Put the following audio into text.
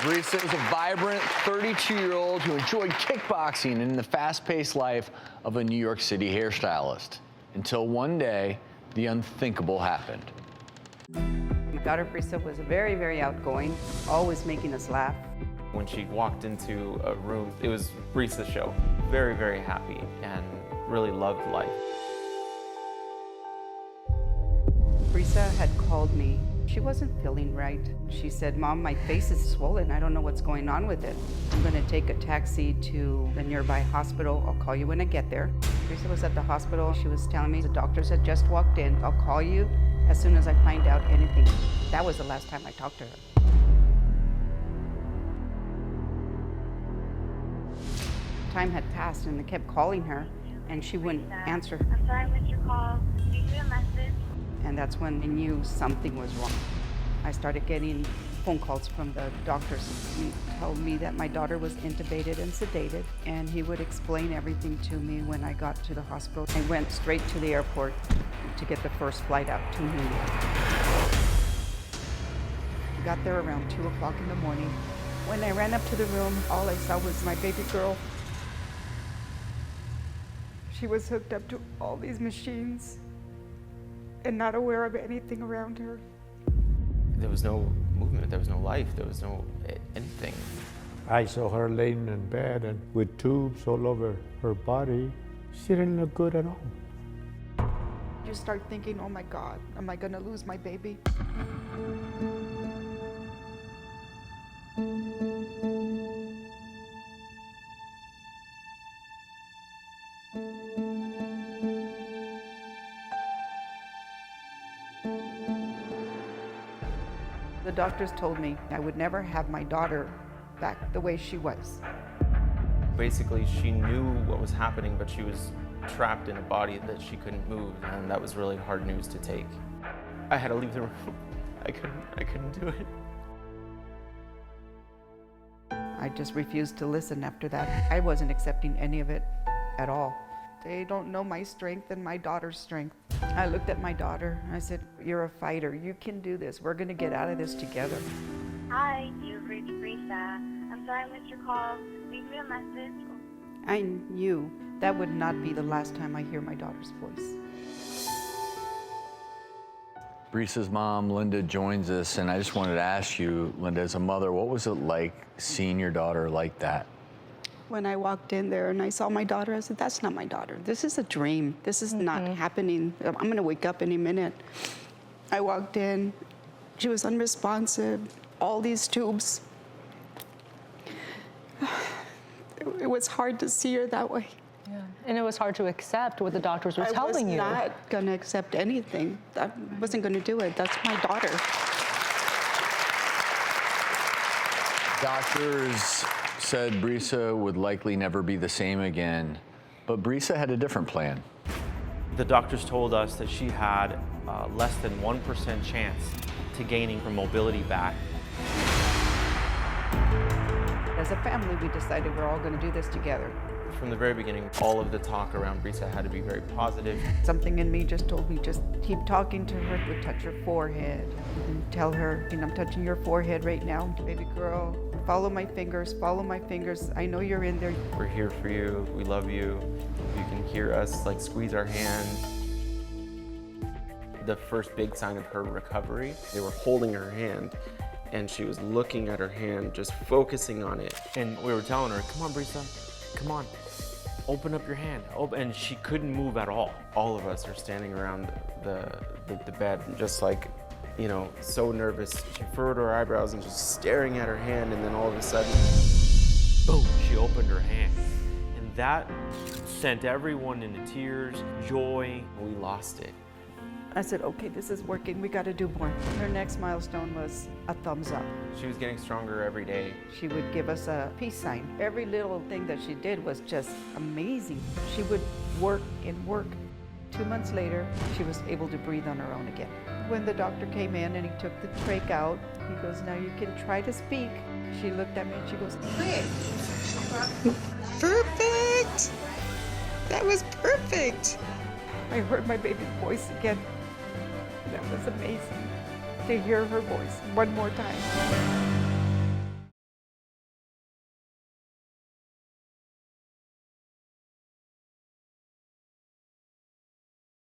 Brisa is a vibrant 32-year-old who enjoyed kickboxing and in the fast-paced life of a New York City hairstylist. Until one day, the unthinkable happened. My daughter Brisa was very, very outgoing, always making us laugh. When she walked into a room, it was Brisa's show. Very, very happy and really loved life. Brisa had called me. She wasn't feeling right. She said, "Mom, my face is swollen. I don't know what's going on with it. I'm gonna take a taxi to the nearby hospital. I'll call you when I get there." Brisa was at the hospital. She was telling me the doctors had just walked in. "I'll call you as soon as I find out anything." That was the last time I talked to her. Time had passed and I kept calling her and she wouldn't answer. I'm sorry I missed your call. Leave me a message. And that's when I knew something was wrong. I started getting phone calls from the doctors. He told me that my daughter was intubated and sedated, and he would explain everything to me when I got to the hospital. I went straight to the airport to get the first flight out to New York. I got there around 2 o'clock in the morning. When I ran up to the room, all I saw was my baby girl. She was hooked up to all these machines and not aware of anything around her. There was no movement, there was no life, there was no anything. I saw her laying in bed and with tubes all over her body. She didn't look good at all. You start thinking, oh my God, am I gonna lose my baby? The doctors told me I would never have my daughter back the way she was. Basically, she knew what was happening, but she was trapped in a body that she couldn't move, and that was really hard news to take. I had to leave the room. I couldn't do it. I just refused to listen after that. I wasn't accepting any of it at all. They don't know my strength and my daughter's strength. I looked at my daughter and I said, "You're a fighter. You can do this. We're gonna get out of this together." Hi, you've reached Brisa. I'm sorry I missed your call. Leave me a message. I knew that would not be the last time I hear my daughter's voice. Brisa's mom, Linda, joins us, and I just wanted to ask you, Linda, as a mother, what was it like seeing your daughter like that? When I walked in there and I saw my daughter, I said, "That's not my daughter. This is a dream. This is not happening. I'm gonna wake up any minute." I walked in, she was unresponsive, all these tubes. It was hard to see her that way. Yeah. And it was hard to accept what the doctors were telling you. I was not gonna accept anything. I wasn't gonna do it. That's my daughter. Doctors said Brisa would likely never be the same again, but Brisa had a different plan. The doctors told us that she had less than 1% chance to gaining her mobility back. As a family, we decided we're all gonna do this together. From the very beginning, all of the talk around Brisa had to be very positive. Something in me just told me, just keep talking to her, would touch her forehead, and tell her, I'm touching your forehead right now, baby girl. Follow my fingers, follow my fingers. I know you're in there. We're here for you, we love you. You can hear us, like, squeeze our hand. The first big sign of her recovery, they were holding her hand, and she was looking at her hand, just focusing on it. And we were telling her, "Come on, Brisa, come on. Open up your hand." And she couldn't move at all. All of us are standing around the bed, just like, you know, so nervous. She furrowed her eyebrows and just staring at her hand, and then all of a sudden, boom, she opened her hand. And that sent everyone into tears, joy. We lost it. I said, okay, this is working, we gotta do more. Her next milestone was a thumbs up. She was getting stronger every day. She would give us a peace sign. Every little thing that she did was just amazing. She would work and work. 2 months later, she was able to breathe on her own again. When the doctor came in and he took the trach out, he goes, "Now you can try to speak." She looked at me and she goes, "Perfect! That was perfect!" I heard my baby's voice again. That was amazing to hear her voice one more time.